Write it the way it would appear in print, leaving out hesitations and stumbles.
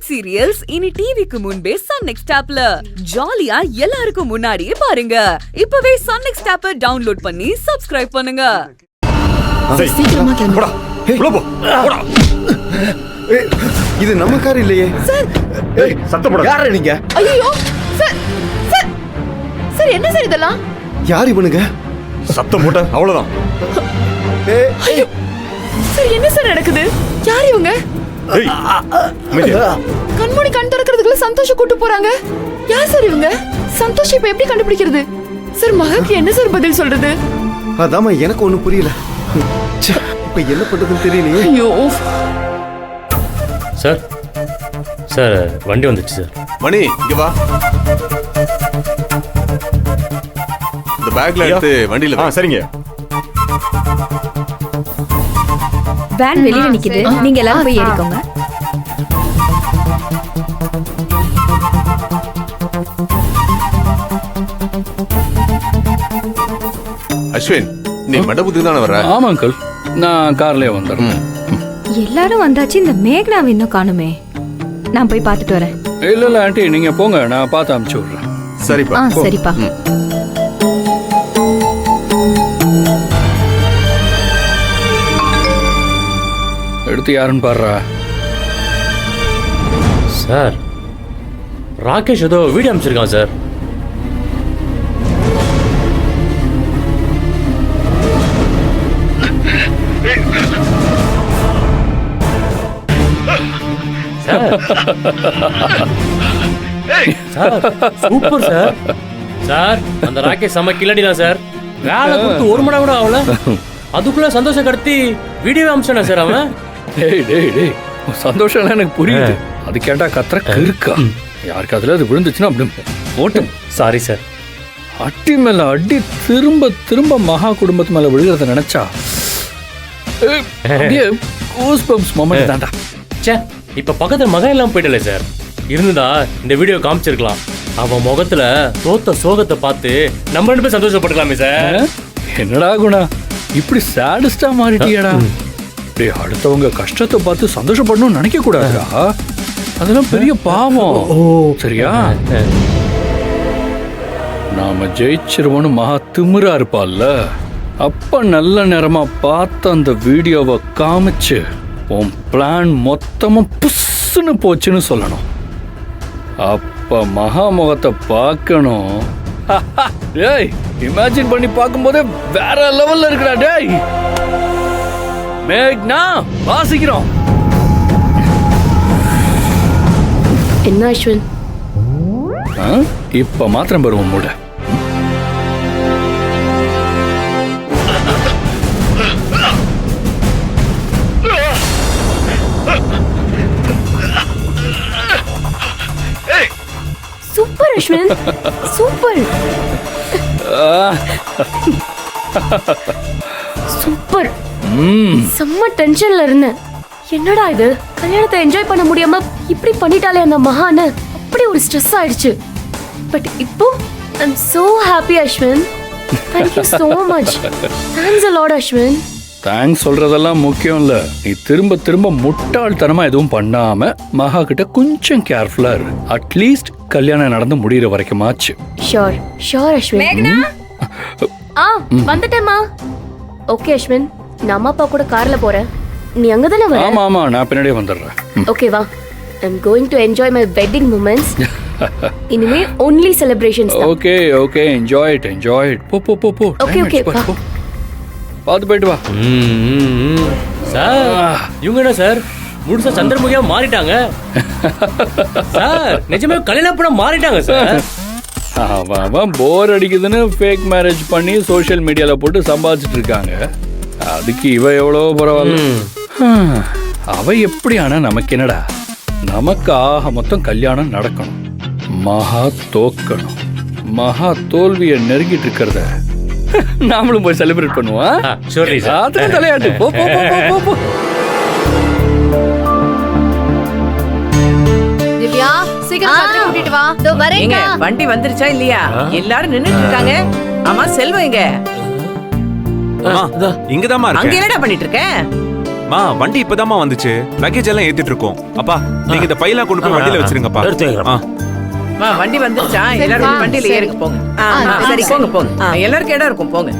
Web serials இனி டிவிக்கு முன்பே சன் நெக்ஸ்ட் ஆப்ல ஜாலியா எல்லாருக்கும் முன்னாடியே பாருங்க. இப்பவே சன் நெக்ஸ்ட் ஆப்பை டவுன்லோட் பண்ணி சப்ஸ்கிரைப் பண்ணுங்க. இது நம்ம கார் இல்லையே சார். சத்தம் போட யாரா நீங்க? ஐயோ சார் சார் சார் என்ன சார் இதெல்லாம்? யார் இவனுங்க? சத்தம் போட்ட அவ்வளவுதான். ஐயோ சார் என்ன சார் நடக்குது? யார் இவங்க? கண்மூடி கண் திறக்கிறதுக்குள்ள சந்தோஷம் கூட்டு போறாங்க. யார் சார் இவங்க? சந்தோஷம் இப்ப எப்படி கண்டுபிடிக்கிறது? சார் மகக்கு என்ன சார் பதில் சொல்றது? அதாமா எனக்கு ஒண்ணும் புரியல. இப்ப என்ன பண்றதுன்னு தெரியலையே. ஐயோ சார் சார் வண்டி வந்துச்சு சார். மணி இங்க வா. இந்த பேக்ல எடுத்து வண்டியில. சரிங்க. வேன் வெளியில நிக்குது, நீங்க எல்லாரும் போய் ஏறிக்கோங்க. அஸ்வின், நீ மண்டபத்துக்கு தானே வர? ஆமா அங்கிள், நான் கார்லயே வந்துடுறேன். எல்லாரும் வந்தாச்சு, இந்த மேகனாவை இன்னும் காணுமே. நான் போய் பார்த்துட்டு வரேன். இல்ல ஆண்டி, நீங்க போங்க, நான் பார்த்து அனுப்பிச்சு விடுறேன். சரிப்பா. சரிப்பா. எடுத்து யாருன்னு பாடுறா? சார் ராகேஷ் ஏதோ வீடியோ அனுப்பிச்சிருக்கான் சார். Super sir. சார் அந்த ராகேஷ் செம்ம கில்லடிலாம் சார். வேலை கொடுத்து ஒரு மணி கூட ஆகல, அதுக்குள்ள சந்தோஷம் கடத்தி வீடியோ அனுப்பிச்சானே சார் அவன். டேய் சந்தோஷம் எனக்கு புரியுது. அது கேட்டா கத்துற இருக்கா? யாருக்கு அதுல அது விழுந்துச்சுன்னா அப்படி ஓட்டும். Sorry sir. அட்டி மேல அடி திரும்ப திரும்ப மகா குடும்பத்து மேல விழுகிறத நினைச்சா தாண்டா. சே, இப்ப பக்கத்துல மகன் எல்லாம் போயிட்டல சார். இருந்துதா இந்த வீடியோ காமிச்சிருக்கலாம். அவன் முகத்துல தோத்த சோகத்தை பார்த்து நம்ம 2 பேரும் சந்தோஷப்பட்டுக்கலாமே சார். என்னடா குணா, இப்படி சாடிஸ்டா மாறிட்டியடா. அடுத்தவங்க கஷ்டத்தை பார்த்து சந்தோஷப்படணும்னு நினைக்க கூடாதுடா. அதெல்லாம் பெரிய பாவம். சரியா? நாம ஜெயிச்சிருவோன்னு மகா திமிரா இருப்பால்ல, அப்ப நல்ல நேரமா பார்த்து அந்த வீடியோவை காமிச்சு உன் பிளான் மொத்தமும் புஷ்ன்னு போச்சுன்னு சொல்லணும். அப்ப மகா முகத்தை பார்க்கணும். டேய், இமேஜின் பண்ணி பார்க்கும்போதே வேற லெவல்ல இருக்குடா. டேய் மேக்னா, வாசிக்கிறோம். என்ன அஸ்வின்? இப்ப மாத்திரம் வருவோம் மூட. Super Ashwin, super super. செம்ம டென்ஷன்ல இருந்தேன். என்னடா இது, கல்யாணத்தை என்ஜாய் பண்ண முடியாம இப்படி பண்ணிட்டாலே அந்த மகான்னு அப்படி ஒரு ஸ்ட்ரெஸ் ஆயிடுச்சு. பட் இப்போ I am so happy Ashwin. Thank you so much. Thanks a lot Ashwin. Thanks சொல்றதெல்லாம் முக்கியம் இல்ல. நீ திரும்ப திரும்ப முட்டாள்தனமா எதுவும் பண்ணாம மகா கிட்ட கொஞ்சம் கேர்ஃபுல்லா இரு. அட்லீஸ்ட் கல்யாணம் நடந்து முடியற வரைக்குமாச்சு. Sure sure Ashwin. மேகனா, வந்துட்டேம்மா. ஓகே அஸ்வின், நான் அம்மா அப்பா கூட கார்ல போறேன். நீ அங்க தானே வர? ஆமா நான் பின்னாடியே வந்துடுறேன். ஓகே வா. I am going to enjoy my wedding moments. இனிமே only celebrations தான். Okay enjoy it. போ. ஓகே பாத்து போயிட்டு வா. சார் இவங்க என்ன சார் முழுசா சந்திரமுகியா மாறிட்டாங்க சார். நிஜமே கல்யாணம் பண்ண மாறிட்டாங்க சார். அவன் போர் அடிக்குதுன்னு ஃபேக் மேரேஜ் பண்ணி சோஷியல் மீடியால போட்டு சம்பாதிச்சிட்டு இருக்காங்க. அதுக்கு இவ எவ்வளோ பரவாயில்ல. அவ எப்படி ஆனா நமக்கு என்னடா? நமக்கு ஆக மொத்தம் கல்யாணம் நடக்கணும், மகா தோக்கணும். மகா தோல்வியை நெருங்கிட்டு இருக்கிறத நாமளும் போய் செலிப்ரேட் பண்ணுவோம். தலையாட்டு. போ. திவ்யா, சீக்கிரம் கதரை கூட்டிட்டு வா. தோ வரேங்க. வண்டி வந்துருச்சா இல்லையா? எல்லாரும் நின்னுட்டு இருக்காங்க. ஆமா செல்வம் எங்க? இங்கதாம்மா அங்க என்னடா பண்ணிட்டு இருக்க? மா வண்டி இப்பதாம்மா வந்துச்சு. லக்கேஜ் எல்லாம் ஏத்திட்டு இருக்கோம். அப்பா நீங்க இந்த பையெல்லாம் கொண்டு போய் வண்டியில வச்சிருங்கப்பா. எடுத்து வைக்கிறேன். வண்டி வந்துருச்சா? எல்லாரும் வண்டியில ஏறுங்க போங்க. சரி போங்க போங்க. எல்லாருக்கும் இடம் இருக்கும் போங்க.